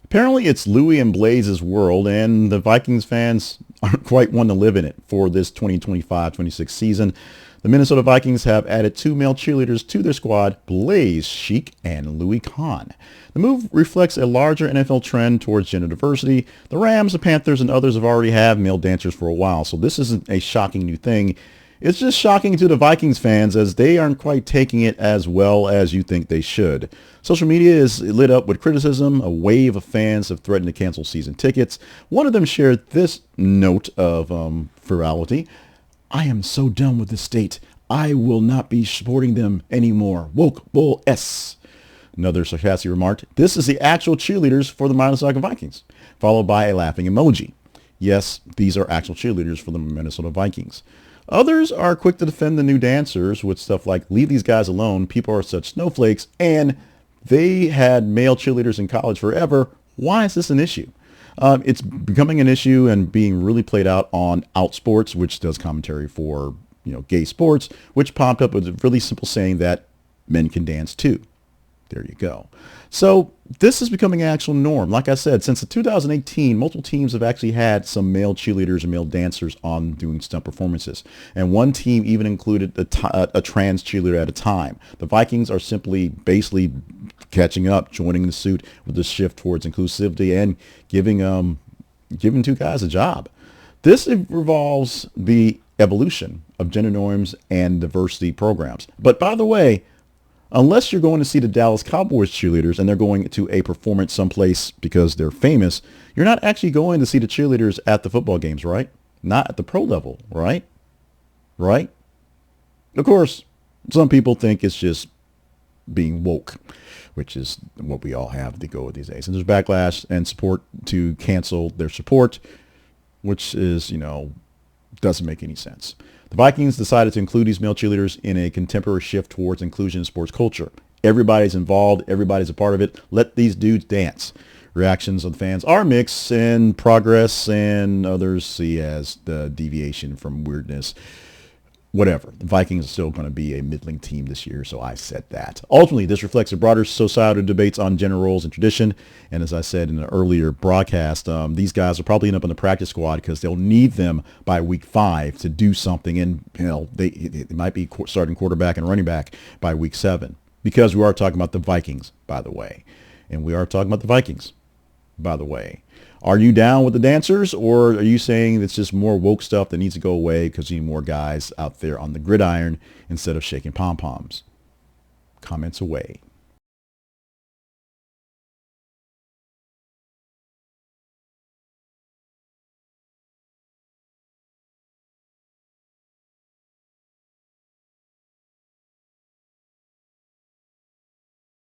Apparently, it's Louis and Blaze's world, and the Vikings fans aren't quite one to live in it for this 2025-26 season. The Minnesota Vikings have added two male cheerleaders to their squad, Blaze Sheik and Louis Kahn. The move reflects a larger NFL trend towards gender diversity. The Rams, the Panthers, and others have already had male dancers for a while, so this isn't a shocking new thing. It's just shocking to the Vikings fans as they aren't quite taking it as well as you think they should. Social media is lit up with criticism. A wave of fans have threatened to cancel season tickets. One of them shared this note of virality. "I am so done with this state. I will not be supporting them anymore. Woke Bull S." Another sarcastic remarked, "This is the actual cheerleaders for the Minnesota Vikings," followed by a laughing emoji. Yes, these are actual cheerleaders for the Minnesota Vikings. Others are quick to defend the new dancers with stuff like, "Leave these guys alone. People are such snowflakes," and "They had male cheerleaders in college forever. Why is this an issue?" It's becoming an issue and being really played out on Outsports, which does commentary for, gay sports, which popped up with a really simple saying that men can dance too. There you go. So this is becoming an actual norm. Like I said, since the 2018, multiple teams have actually had some male cheerleaders and male dancers on doing stunt performances. And one team even included a trans cheerleader at a time. The Vikings are simply basically catching up, joining the suit with the shift towards inclusivity and giving two guys a job. This involves the evolution of gender norms and diversity programs. But by the way, unless you're going to see the Dallas Cowboys cheerleaders and they're going to a performance someplace because they're famous, you're not actually going to see the cheerleaders at the football games, right? Not at the pro level, right? Right? Of course, some people think it's just being woke, which is what we all have to go with these days. And there's backlash and support to cancel their support, which is, doesn't make any sense. The Vikings decided to include these male cheerleaders in a contemporary shift towards inclusion in sports culture. Everybody's involved. Everybody's a part of it. Let these dudes dance. Reactions of the fans are mixed, and progress and others see as the deviation from weirdness. Whatever. The Vikings are still going to be a middling team this year, so I said that. Ultimately, this reflects the broader societal debates on gender roles and tradition. And as I said in an earlier broadcast, these guys will probably end up in the practice squad because they'll need them by week 5 to do something. And they might be starting quarterback and running back by week 7, because we are talking about the Vikings, by the way. And we are talking about the Vikings, by the way. Are you down with the dancers, or are you saying it's just more woke stuff that needs to go away because you need more guys out there on the gridiron instead of shaking pom-poms? Comments away.